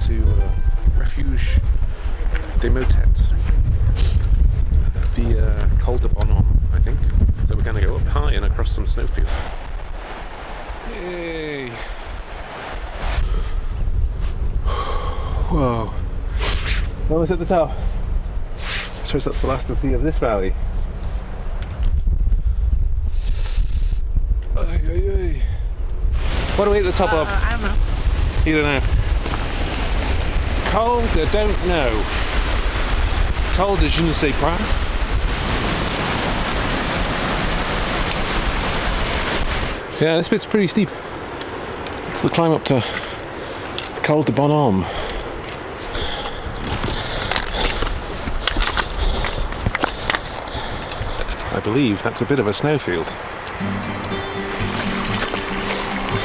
to Refuge des Mottets, the Col de Bonhomme, I think. So we're going to go up high and across some snowfield. Yay! Whoa! Almost at the top. I suppose that's the last to see of this valley. Ay, ay, ay. What are we at the top of? I don't know. You don't know. Col de don't know. Col de je ne sais pas. Yeah, this bit's pretty steep. It's the climb up to Col de Bonhomme. I believe that's a bit of a snowfield.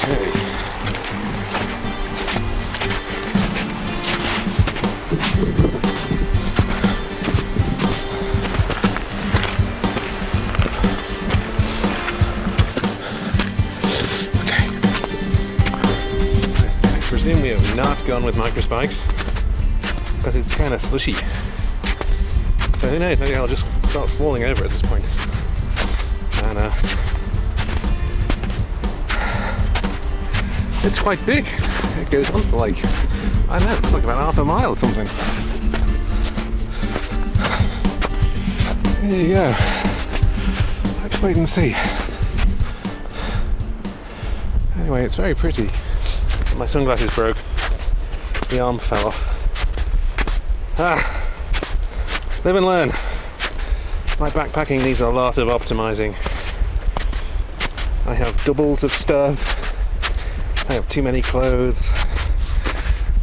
Okay. I presume we have not gone with micro spikes because it's kind of slushy. So who knows, maybe I'll just start falling over at this point. And it's quite big. It goes on for like, I don't know, it's like about half a mile or something. There you go. Let's wait and see. Anyway, it's very pretty. My sunglasses broke. The arm fell off. Live and learn. My backpacking needs a lot of optimizing. I have doubles of stuff. I have too many clothes.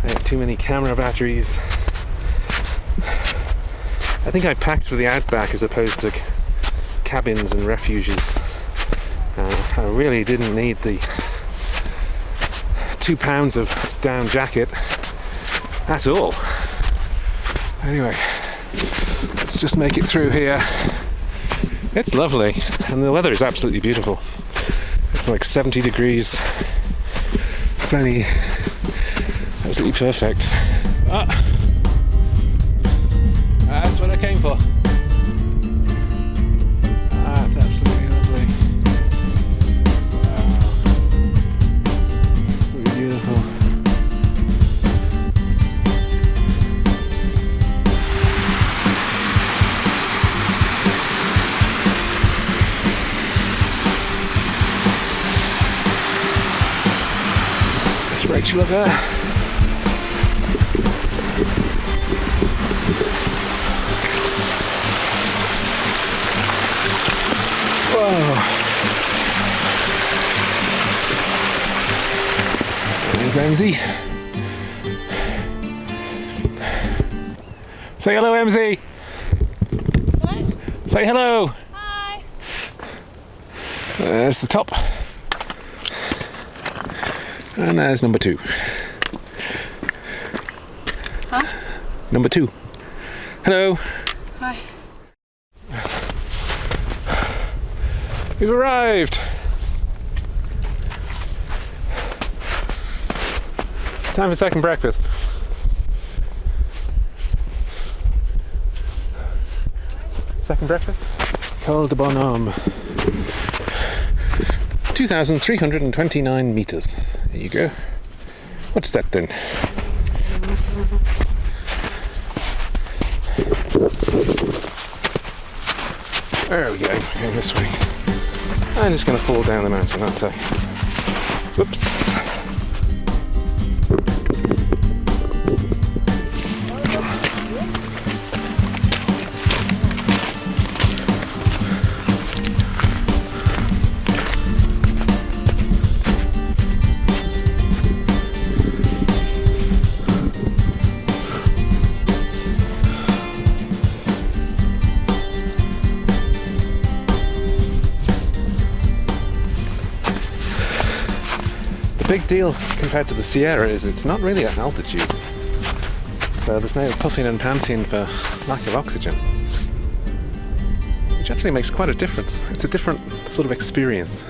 I have too many camera batteries. I think I packed for the outback as opposed to cabins and refuges. I really didn't need the 2 pounds of down jacket at all. Anyway, let's just make it through here. It's lovely, and the weather is absolutely beautiful. It's like 70 degrees, sunny, absolutely perfect. That's what I came for. That's absolutely lovely. Wow. Really beautiful. There's Rachel up there. Whoa. There's MZ. Say hello, MZ. What? Say hello. Hi. There's the top. And there's number 2. Huh? Number 2. Hello. Hi. We've arrived. Time for second breakfast. Second breakfast? Col de Bonhomme. 2,329 meters. There you go. What's that then? There we go. Going this way. I'm just going to fall down the mountain, aren't I? Whoops. The big deal compared to the Sierra is it's not really at altitude. So there's no puffing and panting for lack of oxygen. Which actually makes quite a difference. It's a different sort of experience.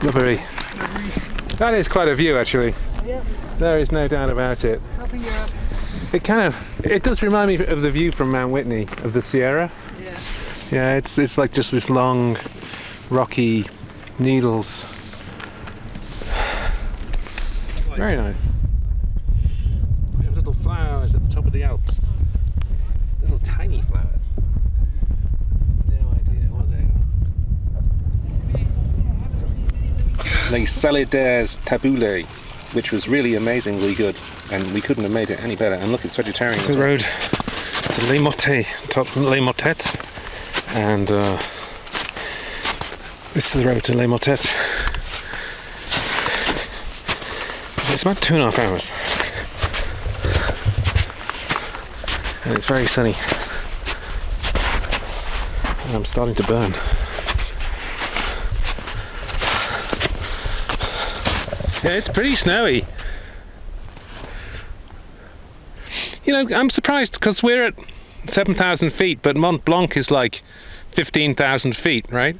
Lovely. That is quite a view, actually. Yep. There is no doubt about it. Helping you up. It does remind me of the view from Mount Whitney, of the Sierra. Yeah. Yeah, it's like just this long, rocky needles. Very nice. We have little flowers at the top of the Alps. Little tiny flowers. No idea what they are. Les Saladaires Taboulé, which was really amazingly good, and we couldn't have made it any better. And look, it's vegetarian. It's the road to Les Mottets, Les Mottets, and this is the road to Les Mottets. It's about 2.5 hours, and it's very sunny. And I'm starting to burn. Yeah, it's pretty snowy. You know, I'm surprised because we're at 7,000 feet, but Mont Blanc is like 15,000 feet, right?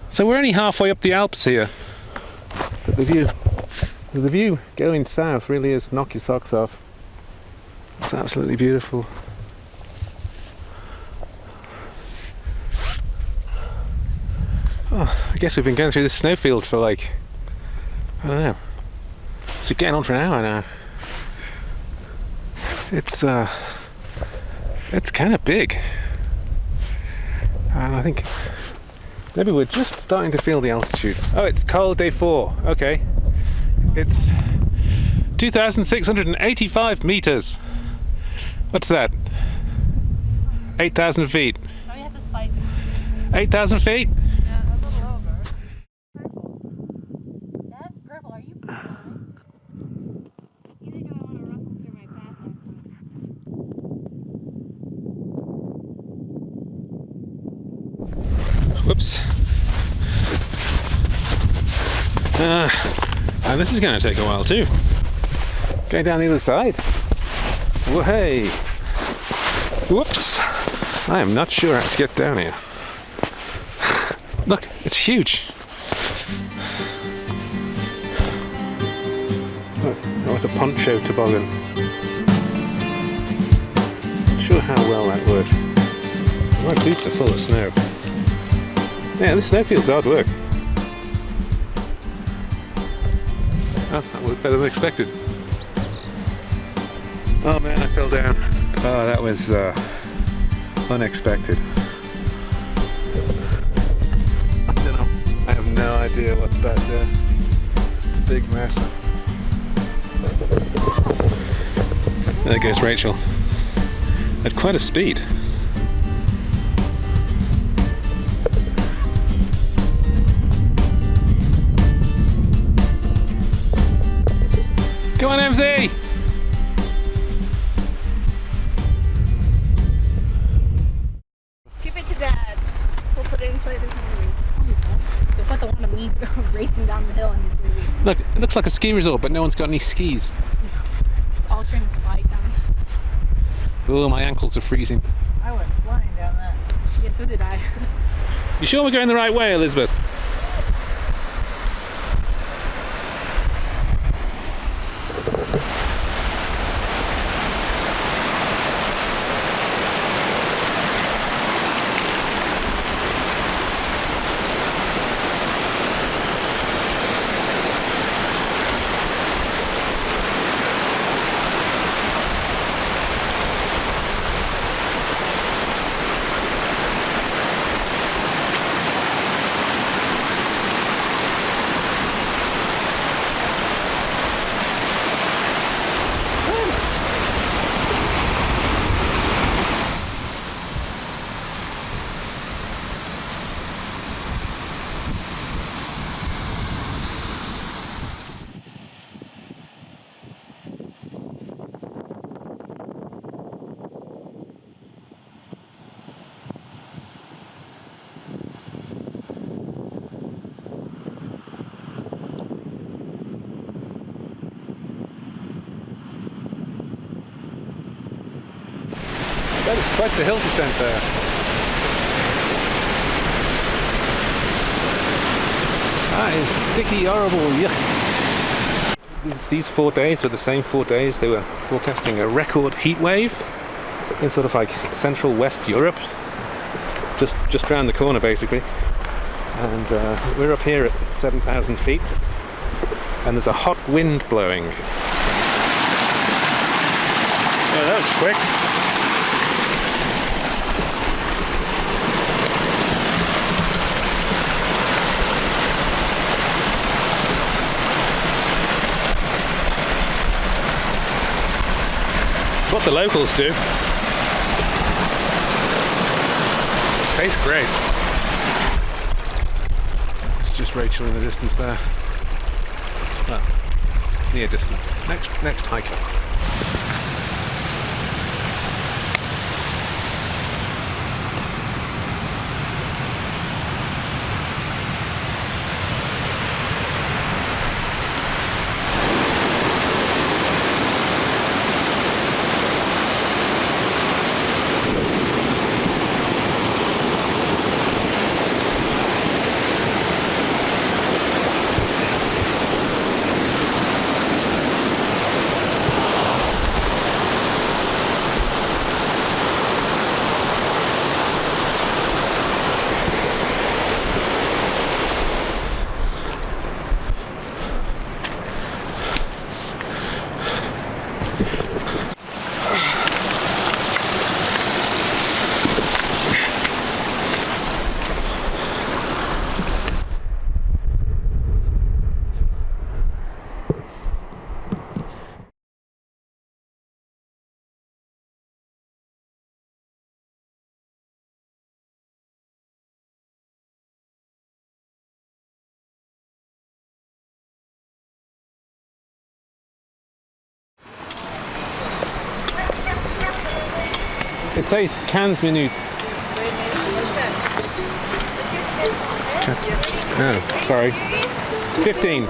So we're only halfway up the Alps here. But the view going south really is knock your socks off. It's absolutely beautiful. Oh, I guess we've been going through this snowfield for like, I don't know, it's been getting on for an hour now. It's kind of big, and I think maybe we're just starting to feel the altitude. Oh, it's Col des Fours. Okay, it's 2,685 meters. What's that? 8,000 feet. Oh, you have to slide. 8,000 feet. Yeah, a little over. Purple. That's purple. Are you purple? Either do I want to ruffle through my path Whoops. And this is going to take a while too. Going down the other side. Whoa, hey. Whoops. I am not sure how to get down here. Look, it's huge. Look, that was a poncho toboggan. Not sure how well that worked. My boots are full of snow. Yeah, this snowfield's hard work. Oh, that was better than expected. Oh man, I fell down. Oh, that was unexpected. I don't know. I have no idea what's that big mess. There goes Rachel. At quite a speed. Come on, MZ! Give it to Dad. We'll put it inside his movie. You'll put the one of me racing down the hill in his movie. Look, it looks like a ski resort, but no one's got any skis. It's all trying to slide down. Oh, my ankles are freezing. I went flying down that. Yeah, so did I. You sure we're going the right way, Elizabeth? That is quite the hill descent there. That is sticky, horrible, yuck. These 4 days were the same 4 days. They were forecasting a record heat wave in sort of like central West Europe, just round the corner basically. And we're up here at 7,000 feet, and there's a hot wind blowing. Yeah, that was quick. It's what the locals do. Tastes great. It's just Rachel in the distance there. Well, near distance. Next hiker. It says 15 minutes. Oh, sorry. 15.